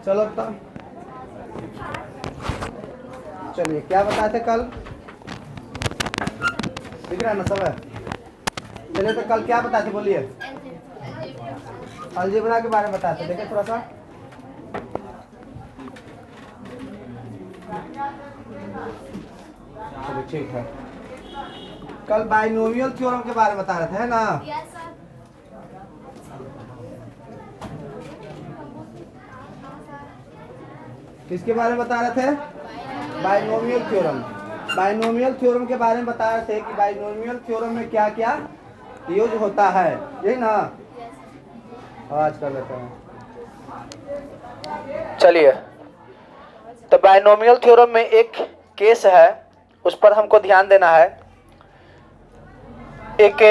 चलो तब चलिए, क्या बताए थे कल? दिख रहा है ना सब है? चलिए, तो कल क्या बताए थे बोलिए? अलजेब्रा के बारे में बताए थे, देखिए थोड़ा सा। चलिए ठीक है। कल बाइनोमियल थ्योरम के बारे में बता रहे थे, है ना? किसके बारे में बता रहे थे? Binomial theorem. बाइनोमियल थ्योरम के बारे में बता रहे थे कि बाइनोमियल थ्योरम में क्या क्या यूज होता है, यही ना? आवाज कर लेते हैं। चलिए, तो बाइनोमियल थ्योरम में एक केस है, उस पर हमको ध्यान देना है। एक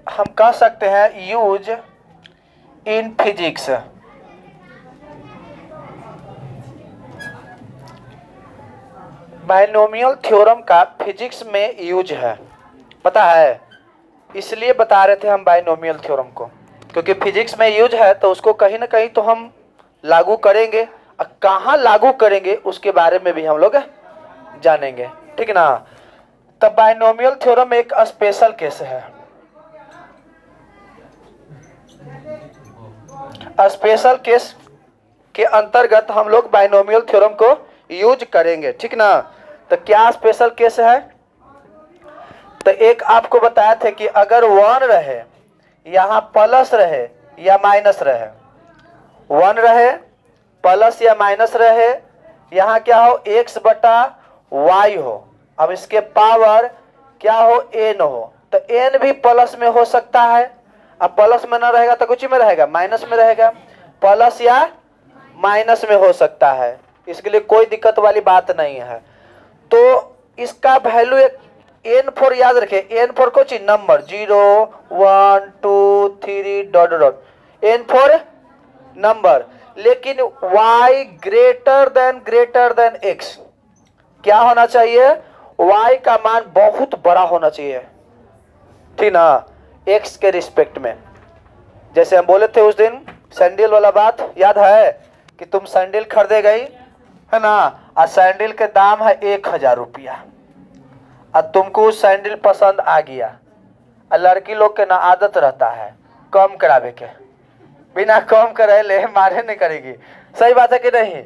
हम कह सकते हैं use in physics. Binomial theorem का फिजिक्स में यूज है, पता है? इसलिए बता रहे थे हम बाइनोमियल थ्योरम को, क्योंकि फिजिक्स में यूज है तो उसको कहीं ना कहीं तो हम लागू करेंगे, और कहाँ लागू करेंगे उसके बारे में भी हम लोग जानेंगे, ठीक ना? तब बाइनोमियल थ्योरम एक स्पेशल केस है। स्पेशल केस के अंतर्गत हम लोग बाइनोमियल थ्योरम को यूज करेंगे, ठीक ना? तो क्या स्पेशल केस है? तो एक आपको बताया थे कि अगर 1 रहे, यहाँ प्लस रहे या माइनस रहे, 1 रहे प्लस या माइनस रहे, यहाँ क्या हो, x बटा y हो, अब इसके पावर क्या हो, n हो, तो n भी प्लस में हो सकता है। अब प्लस में ना रहेगा तो कुछ में रहेगा, माइनस में रहेगा। प्लस या माइनस में हो सकता है, इसके लिए कोई दिक्कत वाली बात नहीं है। तो इसका वैल्यू एक n4 याद रखे, n4 को चीज number 0 1 2 3 dot dot, n4 number. लेकिन y ग्रेटर देन x, क्या होना चाहिए? y का मान बहुत बड़ा होना चाहिए, ठीक ना? x के रिस्पेक्ट में। जैसे हम बोले थे उस दिन सैंडल वाला बात, याद है कि तुम सैंडल खरीदे गई, है ना? और सैंडल के दाम है 1000 रुपया, और तुमको उस सैंडल पसंद आ गया, और लड़की लोग के ना आदत रहता है कम करावे के, बिना कम करे ले मारे नहीं करेगी, सही बात है कि नहीं?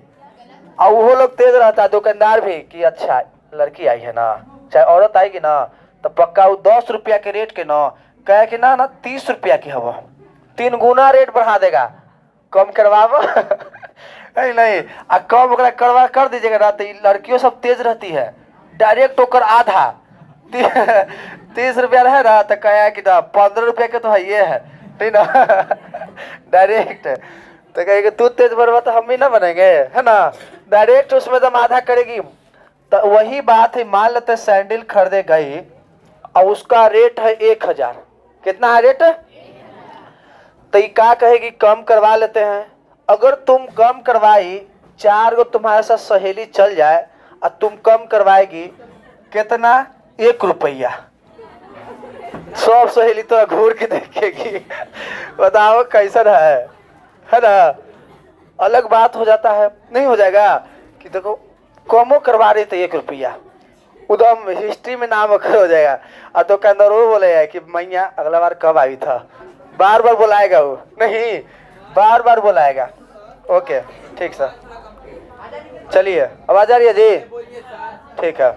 और वो लोग तेज रहता है, दुकानदार भी, कि अच्छा लड़की आई है ना, चाहे औरत आएगी ना, तो पक्का वो 10 रुपया के रेट के ना कहे कि ना 30 रुपया की हवा, 3 गुना रेट बढ़ा देगा, कम करवाओ नहीं नहीं, आ कम करवा कर दीजिएगा ना, तो लड़कियों सब तेज रहती है, डायरेक्ट होकर आधा 30 रुपया रहे ना, तो कहे कि ना 15 रुपया के तो है ये है, ठीक ना? डायरेक्ट तो कहेगी तू तेज बनवा तो हम भी ना बनेंगे, है ना? डायरेक्ट उसमें दम आधा करेगी। तो वही बात है, मान लेते सैंडल खरीदे गई और उसका रेट है 1000, कितना है रेट? तो ये क्या कहेगी, कम करवा लेते हैं। अगर तुम कम करवाई, 4 गो तुम्हारे साथ सहेली चल जाए और तुम कम करवाएगी कितना? 1 रुपया। सब सहेली तो घूर के देखेगी, बताओ कैसा है ना? अलग बात हो जाता है, नहीं हो जाएगा कि देखो कमो करवा रही थे 1 रुपया, उदम हिस्ट्री में नाम हो जाएगा। और दुकानदार वो बोलेगा कि मैया अगला बार कब आई था, बार बार बुलाएगा वो, नहीं बार बार बुलाएगा। ओके ठीक सर, चलिए आवाज आ रही है जी? ठीक है।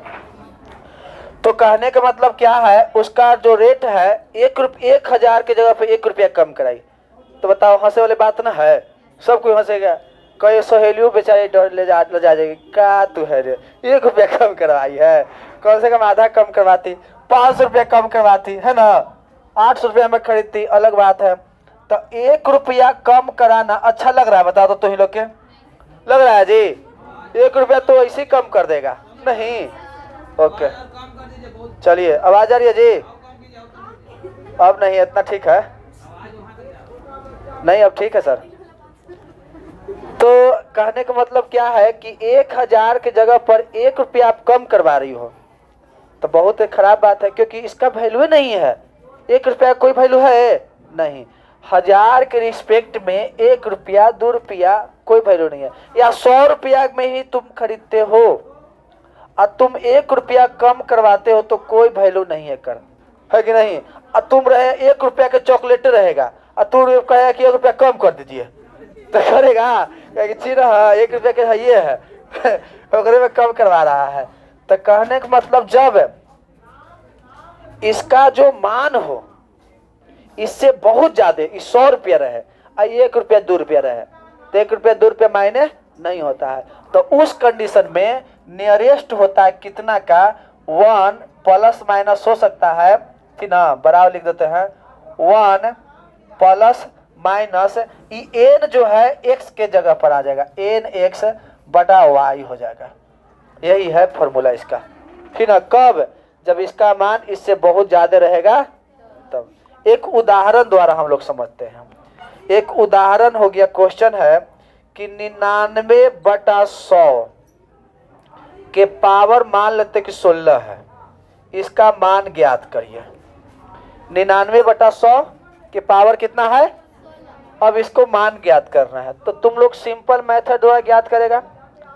तो कहने का मतलब क्या है, उसका जो रेट है 1000 की जगह पे 1 रुपया कम कराई, तो बताओ हंसे वाली बात ना है? सब कोई हंसेगा, कई सहेलियों बेचारे डर ले जा जाएगी, क्या तू है रे 1 रुपया कम करवाई है, कम से कम आधा कम करवाती, 500 रुपया कम करवाती, है ना? 800 रुपया में खरीदती, अलग बात है। तो 1 रुपया कम कराना अच्छा लग रहा है? बताओ तो तुम लोग के लग रहा है जी? 1 रुपया तो ऐसे कम कर देगा नहीं? ओके चलिए, आवाज आ रही है जी? अब नहीं, इतना ठीक है नहीं, अब ठीक है सर। तो कहने का मतलब क्या है कि 1000 की जगह पर 1 रुपया आप कम करवा रही हो, तो बहुत खराब बात है, क्योंकि इसका वैल्यू नहीं है। 1 रुपया कोई वैल्यू है नहीं। 1000 के रिस्पेक्ट में 1 रुपया 2 रुपया कोई वैल्यू नहीं है, या 100 रुपया में ही तुम खरीदते हो और तुम 1 रुपया कम करवाते हो तो कोई वैल्यू नहीं है कर, है कि नहीं। और तुम रहे 1 रुपया के चॉकलेट रहेगा और तुम कहेगा कि 1 रुपया कम कर दीजिए तो करेगा, चिरा 1 रुपया के ये है ओकरे में कम करवा रहा है। तो कहने का मतलब जब इसका जो मान हो इससे बहुत ज्यादा 100 रुपया रहे और 1 रुपया 2 रुपया रहे तो 1 रुपया 2 रुपया मायने नहीं होता है। तो उस कंडीशन में नियरेस्ट होता है कितना का 1 प्लस माइनस हो सकता है, ठीक ना, बराबर लिख देते हैं 1 प्लस माइनस एन जो है x के जगह पर आ जाएगा, एन एक्स बटा वाई हो जाएगा। यही है फॉर्मूला इसका, ठीक ना। कब? जब इसका मान इससे बहुत ज्यादा रहेगा तब। एक उदाहरण द्वारा हम लोग समझते हैं। एक उदाहरण हो गया, क्वेश्चन है कि 99/100 के पावर मान लेते कि 16 है, इसका मान ज्ञात करिए। 99/100 के पावर कितना है, अब इसको मान ज्ञात करना है। तो तुम लोग सिंपल मेथड द्वारा ज्ञात करेगा।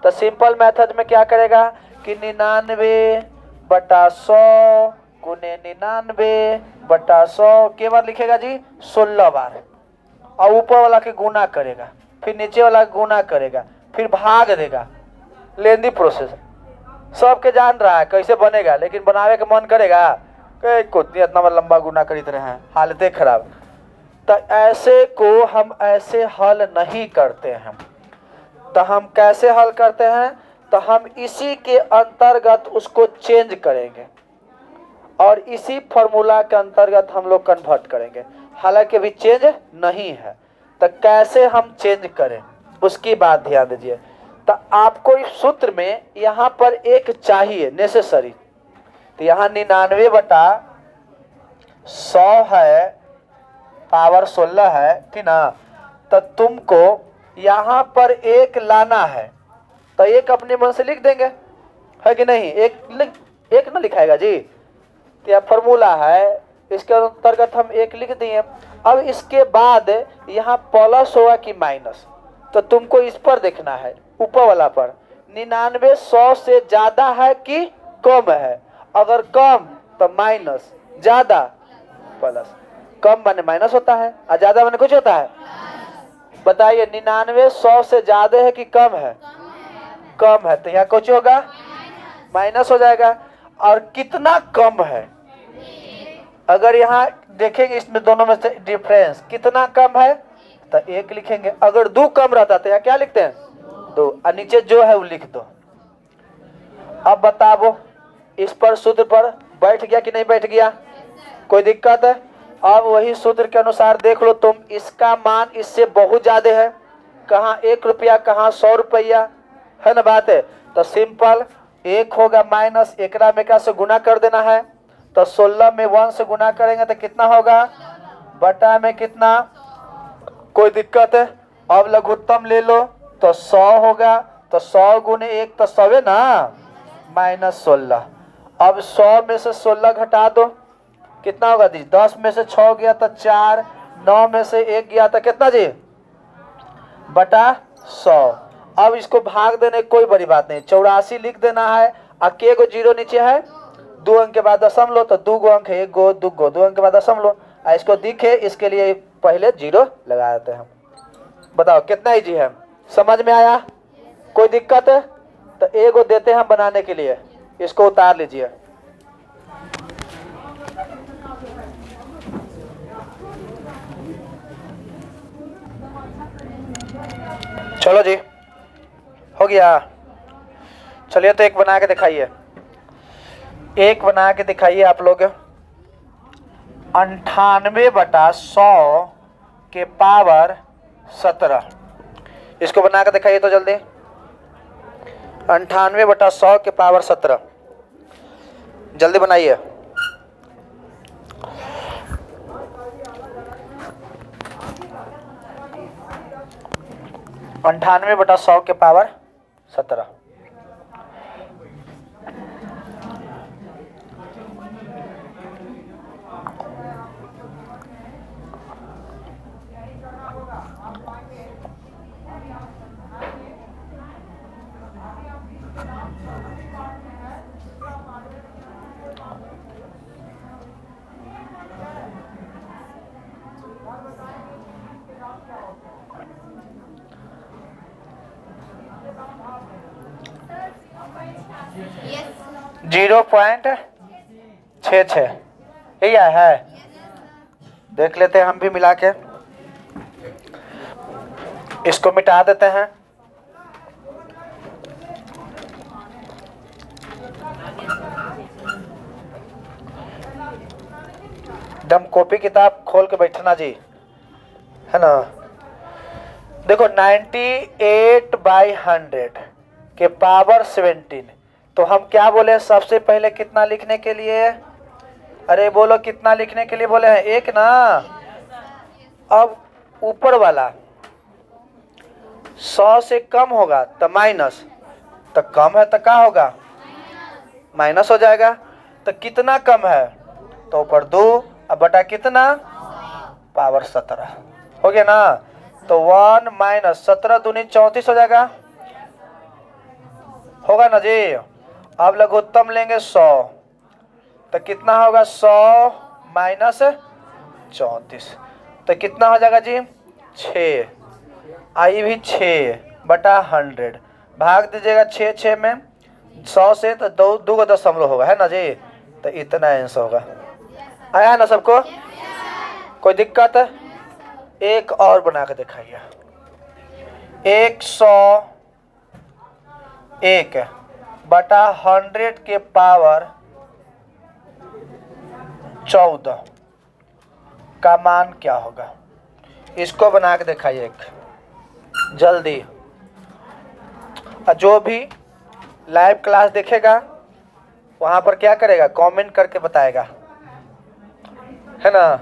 तो सिंपल मेथड में क्या करेगा कि 99/100 गुने 99/100 के बार लिखेगा जी 16 बार, और ऊपर वाला के गुना करेगा, फिर नीचे वाला गुना करेगा, फिर भाग देगा। लेंदी प्रोसेस सबके जान रहा है कैसे बनेगा, लेकिन बनावे का मन करेगा कितनी इतना लंबा गुना खरीद रहे हैं, हालतें खराब। तो ऐसे को हम ऐसे हल नहीं करते हैं। तो हम कैसे हल करते हैं, तो हम इसी के अंतर्गत उसको चेंज करेंगे और इसी फॉर्मूला के अंतर्गत हम लोग कन्वर्ट करेंगे। हालांकि अभी चेंज नहीं है, तो कैसे हम चेंज करें उसकी बात ध्यान दीजिए। तो आपको इस सूत्र में यहाँ पर एक चाहिए नेसेसरी। तो यहाँ 99/100 है, पावर 16 है, ठीक ना। तो तुमको यहाँ पर एक लाना है, तो एक अपने मन से लिख देंगे, है कि नहीं। एक ना लिखाएगा जी, तो यह फॉर्मूला है, इसके अंतर्गत हम एक लिख दिए। अब इसके बाद यहाँ प्लस होगा कि माइनस, तो तुमको इस पर देखना है, ऊपर वाला पर। 99 100 से ज्यादा है कि कम है, अगर कम तो माइनस, ज्यादा प्लस। कम माने माइनस होता है और ज्यादा माने कुछ होता है। बताइए 99 100 से ज्यादा है कि कम है, कम है, तो यहाँ कुछ होगा माइनस हो जाएगा। और कितना कम है, अगर यहाँ देखेंगे इसमें दोनों में से डिफरेंस कितना कम है तो 1 लिखेंगे। अगर 2 कम रहता तो यहाँ क्या लिखते हैं 2, और नीचे जो है वो लिख दो। अब बताओ इस पर सूत्र पर बैठ गया कि नहीं बैठ गया, कोई दिक्कत है। अब वही सूत्र के अनुसार देख लो तुम, इसका मान इससे बहुत ज्यादा है, कहाँ 1 रुपया कहाँ 100 रुपया, है ना बात है। तो सिंपल 1 होगा माइनस, एकरा में क्या से गुना कर देना है। तो 16 में 1 से गुना करेंगे तो कितना होगा, बटा में कितना, कोई दिक्कत है। अब लघुत्तम ले लो तो 100 होगा, तो 100 गुने 1 तो 100 है ना, माइनस 16। अब 100 में से 16 घटा दो, कितना होगा जी, 10 में से 6 गया तो 4, 9 में से 1 गया तो कितना जी, बटा 100। अब इसको भाग देने कोई बड़ी बात नहीं, 84 लिख देना है। के गो जीरो नीचे है, 2 अंक के बाद दशमलव, तो 2 गो अंक है, 1 गो 2 गो, 2 अंक के बाद दशमलव। इसको दिखे इसके लिए पहले 0 लगा देते हैं। बताओ कितना इजी है, समझ में आया, कोई दिक्कत है। तो 1 गो देते हैं बनाने के लिए, इसको उतार लीजिए। चलो जी हो गया। चलिए तो एक बना के दिखाइए, एक बना के दिखाइए आप लोग। 98/100 के पावर 17, इसको बना के दिखाइए तो जल्दी। 98/100 के पावर 17 जल्दी बनाइए। अंठानवे बटा 100 के पावर 17। 0.66 यही आया है। देख लेते हैं हम भी मिला के, इसको मिटा देते हैं। एकदम कॉपी किताब खोल के बैठना जी, है ना। देखो 98/100 के पावर 17, तो हम क्या बोले सबसे पहले कितना लिखने के लिए? अरे बोलो कितना लिखने के लिए बोले हैं? एक ना। अब ऊपर वाला 100 से कम होगा तो माइनस, तो कम है तो क्या होगा? माइनस हो जाएगा। तो कितना कम है? तो ऊपर 2 अब बटा कितना? पावर 17 हो गया ना। तो 1 माइनस 17 दूनी 34 हो जाएगा, होगा ना जी। अब लघुत्तम लेंगे 100, तो कितना होगा? 100 माइनस 34, तो कितना हो जाएगा जी? 6। आई भी 6 बटा 100, भाग दीजिएगा 6 में 100 से, तो 2 का दशमलव होगा, है ना जी। तो इतना आंसर होगा। आया ना सबको? कोई दिक्कत? एक और बना के दिखाइए। 101 बटा 100 के पावर 14 का मान क्या होगा? इसको बना के दिखाइए एक जल्दी। जो भी लाइव क्लास देखेगा वहां पर क्या करेगा? कमेंट करके बताएगा, है ना।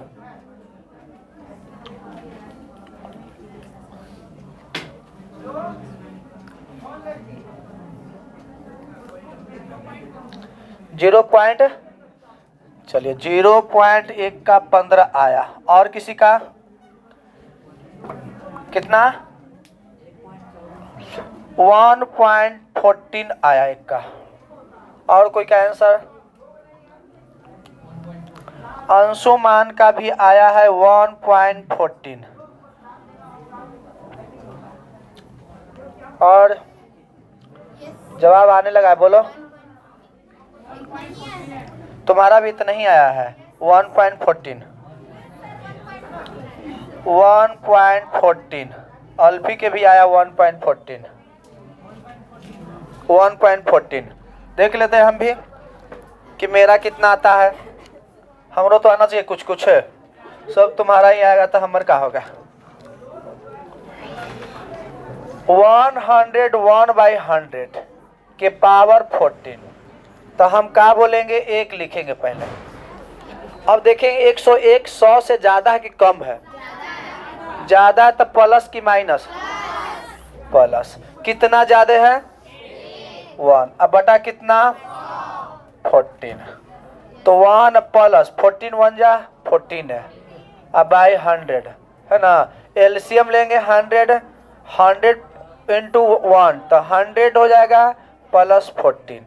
चलिए 0.1 का 15 आया। और किसी का कितना? 1.14 आया एक का। और कोई का आंसर? अंशुमान का भी आया है 1.14। और जवाब आने लगा है, बोलो। तुम्हारा भी इतना ही आया है 1.14। 1.14 अल्फी के भी आया 1.14। 1.14 देख लेते हैं हम भी कि मेरा कितना आता है। हमरो तो आना चाहिए कुछ कुछ है, सब तुम्हारा ही आएगा तो हमारा क्या होगा? 101/100 के पावर 14, तो हम क्या बोलेंगे? 1 लिखेंगे पहले। अब देखेंगे 101 100 से ज्यादा है कि कम है? ज्यादा है तो प्लस की माइनस? प्लस। कितना ज्यादा है? 1। अब बटा कितना? 14। तो 1 प्लस 14 1 जा 14 है। अब बाई 100, है ना। एलसीएम लेंगे 100 इंटू 1, तो 100 हो जाएगा प्लस 14।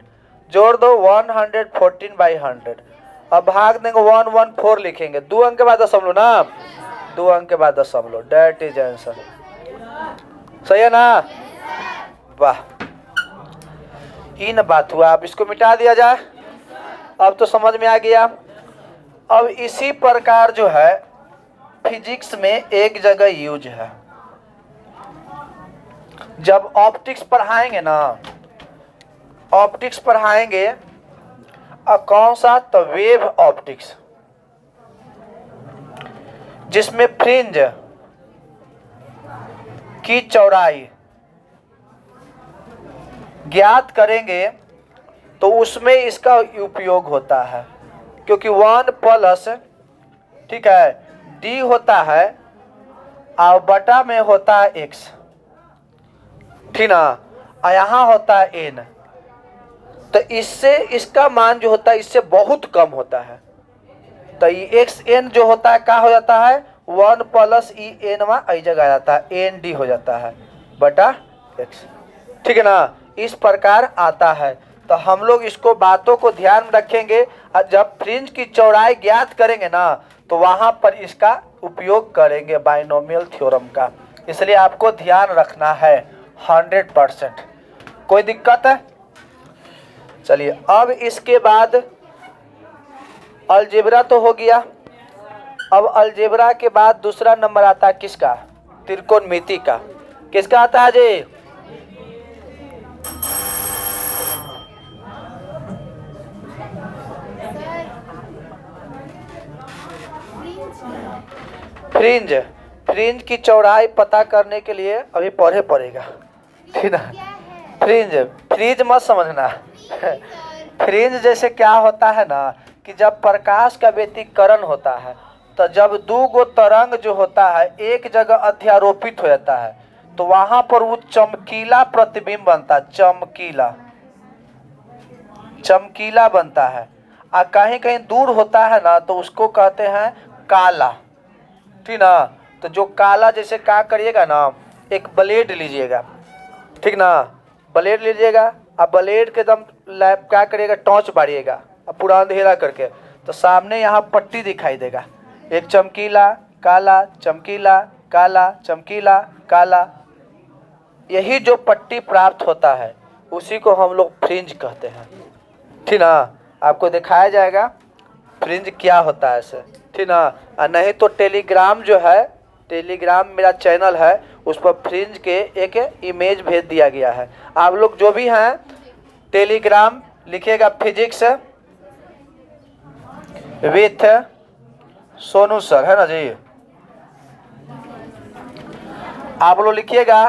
जोड़ दो 114/100। अब भाग देंगे 114 लिखेंगे, 2 अंक के बाद दशमलव ना, 2 अंक के बाद दशमलव। That is answer. सही है ना? वाह, इन बात हुआ। अब इसको मिटा दिया जाए। अब तो समझ में आ गया। अब इसी प्रकार जो है फिजिक्स में एक जगह यूज है। जब ऑप्टिक्स पढ़ाएंगे ना, ऑप्टिक्स पढ़ाएंगे कौन सा? तो वेव ऑप्टिक्स, जिसमें फ्रिंज की चौड़ाई ज्ञात करेंगे तो उसमें इसका उपयोग होता है। क्योंकि 1 प्लस, ठीक है, डी होता है और बटा में होता है एक्स, ठीक ना, और यहाँ होता है एन। तो इससे इसका मान जो होता है इससे बहुत कम होता है। तो ये एक्स एन जो होता है क्या हो जाता है? 1 प्लस ई एन वा आई जगह आ जाता है, एन डी हो जाता है बटा एक्स, ठीक है ना। इस प्रकार आता है। तो हम लोग इसको बातों को ध्यान में रखेंगे। और जब फ्रिंज की चौड़ाई ज्ञात करेंगे ना, तो वहां पर इसका उपयोग करेंगे बाइनोमियल थ्योरम का। इसलिए आपको ध्यान रखना है 100%। कोई दिक्कत है? चलिए अब इसके बाद अलजेब्रा तो हो गया। अब अलजेब्रा के बाद दूसरा नंबर आता है किसका? त्रिकोणमिति का। किसका आता है जी? फ्रिंज। फ्रिंज की चौड़ाई पता करने के लिए अभी पढ़े पड़ेगा, ठीक ना। फ्रिंज, फ्रिंज मत समझना। फ्रिंज जैसे क्या होता है ना कि जब प्रकाश का व्यतिकरण होता है तो जब दो गो तरंग जो होता है एक जगह अध्यारोपित हो जाता है तो वहां पर वो चमकीला प्रतिबिंब बनता है, चमकीला, चमकीला बनता है। और कहीं कहीं दूर होता है ना तो उसको कहते हैं काला, ठीक ना। तो जो काला, जैसे क्या करिएगा ना, एक ब्लेड लीजिएगा, ठीक ना, ब्लेड लीजिएगा, अब ब्लेड के दम लैप क्या करिएगा, टॉर्च मारिएगा अब पूरा अंधेरा करके, तो सामने यहाँ पट्टी दिखाई देगा, एक चमकीला काला, चमकीला काला, चमकीला काला। यही जो पट्टी प्राप्त होता है उसी को हम लोग फ्रिंज कहते हैं, ठीक ना। आपको दिखाया जाएगा फ्रिंज क्या होता है ऐसे, ठीक ना। और नहीं तो टेलीग्राम जो है, टेलीग्राम मेरा चैनल है, उस पर फ्रिंज के एक इमेज भेज दिया गया है। आप लोग जो भी हैं टेलीग्राम लिखिएगा फिजिक्स विथ सोनू सर, है ना जी। आप लोग लिखिएगा,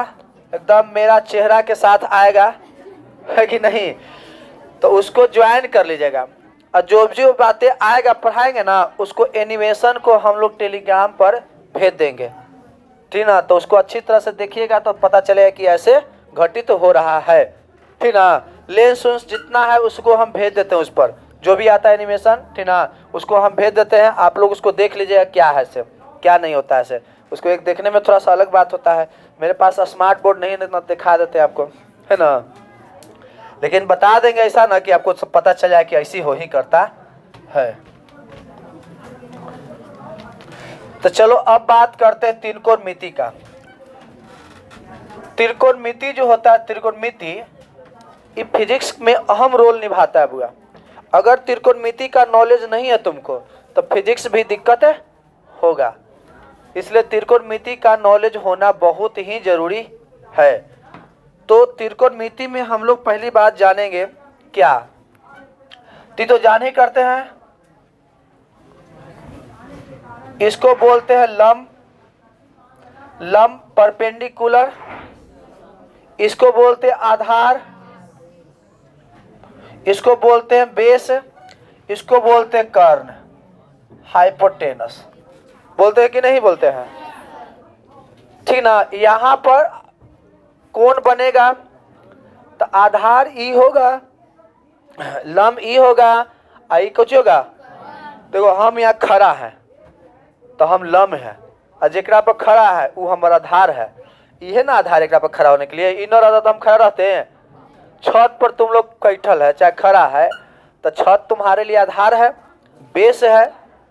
एकदम मेरा चेहरा के साथ आएगा, है कि नहीं, तो उसको ज्वाइन कर लीजिएगा। और जो जो बातें आएगा पढ़ाएंगे ना उसको एनिमेशन को हम लोग टेलीग्राम पर भेज देंगे, ठीक ना। तो उसको अच्छी तरह से देखिएगा तो पता चलेगा कि ऐसे घटित तो हो रहा है, ठीक ना। लेंस वेंस जितना है उसको हम भेज देते हैं, उस पर जो भी आता है एनिमेशन, ठीक ना, उसको हम भेज देते हैं। आप लोग उसको देख लीजिएगा क्या है से, क्या नहीं होता है से। उसको एक देखने में थोड़ा सा अलग बात होता है। मेरे पास स्मार्ट बोर्ड नहीं है ना, दिखा देते हैं आपको, है ना, लेकिन बता देंगे ऐसा ना कि आपको सब पता चल जाए कि ऐसी हो ही करता है। तो चलो अब बात करते हैं त्रिकोणमिति का। त्रिकोणमिति जो होता है, त्रिकोणमिति ये फिजिक्स में अहम रोल निभाता है बुआ। अगर त्रिकोणमिति का नॉलेज नहीं है तुमको तो फिजिक्स भी दिक्कत होगा, इसलिए त्रिकोणमिति का नॉलेज होना बहुत ही जरूरी है। तो त्रिकोणमिति में हम लोग पहली बात जानेंगे क्या, तो जान ही करते हैं, इसको बोलते हैं लंब, लंब परपेंडिकुलर, इसको बोलते हैं आधार, इसको बोलते हैं बेस, इसको बोलते हैं कर्ण, हाइपोटेनस। बोलते हैं कि नहीं बोलते हैं, ठीक ना। यहां पर कौन बनेगा तो आधार ई होगा, लंब ई होगा, आई कुछ होगा। देखो हम यहाँ खड़ा है तो हम लंब है, और जेकरा पर खड़ा है वो हमारा आधार है। ये ना आधार एकरा पर खड़ा होने के लिए, इ न रहता तो हम खड़ा रहते हैं। छत पर तुम लोग बैठल है चाहे खड़ा है तो छत तुम्हारे लिए आधार है, बेस है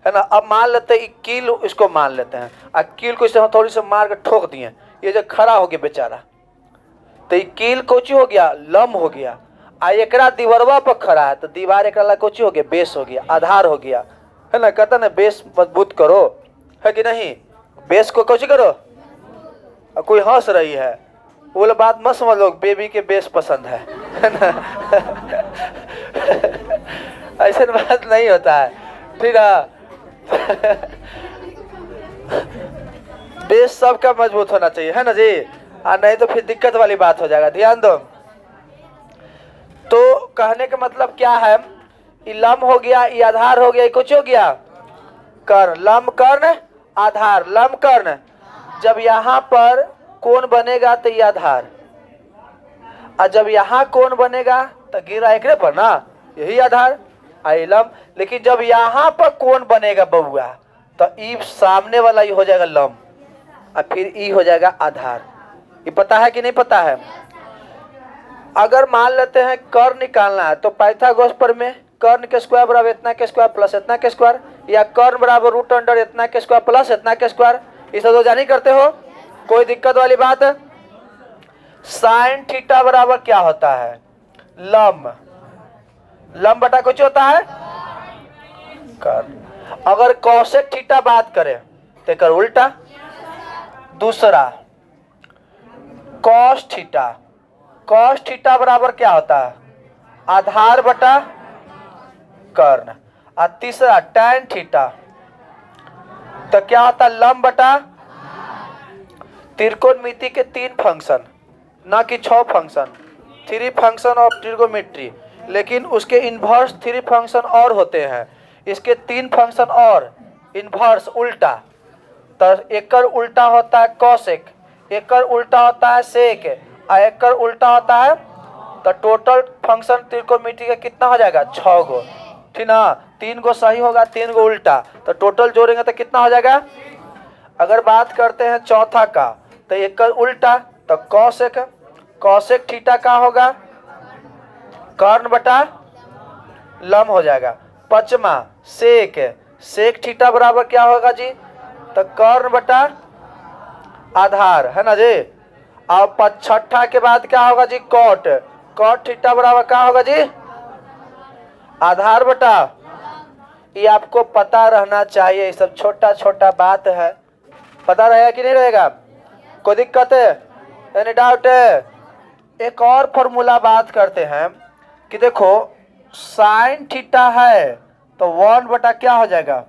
ना। अब मान लेते हैं कील, इसको मान लेते हैं, और कील को इसे थोड़ी सी मार के ठोक दिए, ये जो खड़ा हो गया बेचारा, तो ये कील कोची हो गया, लंब हो गया। आ एकरा दीवारवा पर खड़ा है तो दीवार एकरा ला कोची हो गया, बेस हो गया, आधार हो गया, है ना। कहता ना बेस मजबूत करो, है कि नहीं, बेस को कोची करो। कोई हंस रही है, वो बात मत समझ लो, बेबी के बेस पसंद है ना। ऐसा बात नहीं होता है, ठीक है। बेस सबका मजबूत होना चाहिए, है ना जी, और नहीं तो फिर दिक्कत वाली बात हो जाएगा, ध्यान दो। तो कहने का मतलब क्या है, ये लंब हो गया, ये आधार हो गया, ये कुछ हो गया कर्ण, लंब कर्ण आधार, लंब कर्ण। जब यहाँ पर कोण बनेगा तो ये आधार, और जब यहाँ कोण बनेगा तो गिरा एकरे पर ना, यही आधार आई लंब। लेकिन जब यहाँ पर कोण बनेगा बबुआ तो ई सामने वाला ये हो जाएगा लंब, और फिर ई हो जाएगा आधार। ये पता है कि नहीं पता है। अगर मान लेते हैं कर्ण निकालना है तो पाइथागोरस पर में कर्ण के स्क्वायर बराबर इतना के स्क्वायर प्लस इतना के स्क्वायर, या कर्ण बराबर रूट अंडर इतना के स्क्वायर प्लस इतना के स्क्वायर, ये सब तो जान ही करते हो, कोई दिक्कत वाली बात है। साइन थीटा बराबर क्या होता है, लंब, लंब बटा कुछ होता है कर्ण। अगर कौशिक थीटा बात करें तो कर उल्टा। दूसरा कॉस थीटा, कॉस थीटा बराबर क्या होता है आधार बटा कर्ण। और तीसरा टैन थीटा तो क्या होता है लंब बटा। त्रिकोणमिति के 3 फंक्शन ना कि 6 फंक्शन, 3 फंक्शन ऑफ ट्रिगोनोमेट्री, लेकिन उसके इन्वर्स 3 फंक्शन और होते हैं। इसके 3 फंक्शन और इन्वर्स उल्टा, तो एक उल्टा होता है कॉसेक, एक उल्टा होता है सेक और एक उल्टा होता है। तो टोटल फंक्शन त्रिकोणमिति का कितना हो जाएगा 6 गो, ठीक ना। 3 गो सही होगा, 3 गो उल्टा, तो टोटल जोड़ेंगे तो कितना हो जाएगा। अगर बात करते हैं चौथा का तो एक उल्टा तो कॉसेक, कॉसेक थीटा का होगा कर्ण बटा लंब हो जाएगा। पांचवा सेक, सेक थीटा बराबर क्या होगा जी तो कर्ण बटा आधार है ना जी। और छठा के बाद क्या होगा जी कॉट, कॉट थीटा बराबर क्या होगा जी आधार बटा। ये आपको पता रहना चाहिए, ये सब छोटा छोटा बात है, पता रहेगा कि नहीं रहेगा, कोई दिक्कत है एनी डाउट है। एक और फॉर्मूला बात करते हैं कि देखो साइन थीटा है तो 1 बटा क्या हो जाएगा,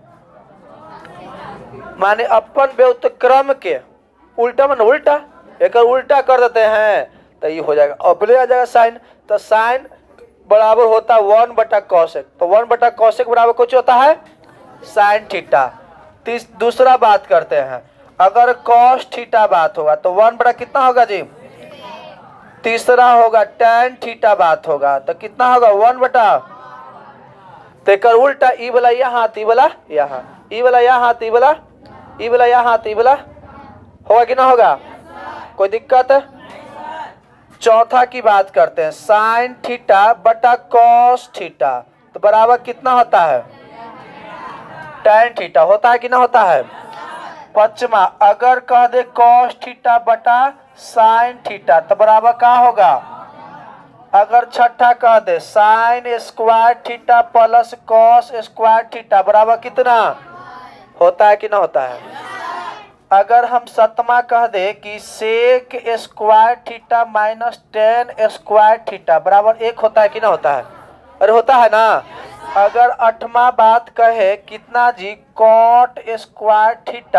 माने अपन व्युत्क्रम के उल्टा मन उल्टा, एक उल्टा कर देते हैं तो ये हो जाएगा अपने आ जाएगा साइन। तो साइन बराबर होता है 1 बटा कॉसेक, तो 1 बटा कॉसेक बराबर कुछ होता है साइन थीटा। दूसरा बात करते हैं अगर कॉस थीटा बात होगा तो 1 बटा कितना होगा जी। तीसरा होगा टैन थीटा बात होगा तो कितना होगा 1 बटा, तो एक उल्टा ई वाला यहाँ ई वाला यहाँ, ई वाला यहाँ ई वाला, ई वाला यहाँ ई वाला, होगा कि ना होगा, कोई दिक्कत है। चौथा की बात करते हैं साइन थीटा बटा कॉस थीटा तो बराबर कितना होता है टैन थीटा, होता है कि ना होता है। पांचवा अगर कह दे कॉस थीटा बटा साइन थीटा तो बराबर क्या होगा। अगर छठा कह दे sine square theta plus cos square theta बराबर कितना होता है कि ना होता है। अगर हम सतमा कह दे कि sec square theta minus tan square theta बराबर 1 होता है कि ना होता है, अरे होता है ना। अगर 8वां बात कहे कितना जी कॉट स्क्वायर थीटा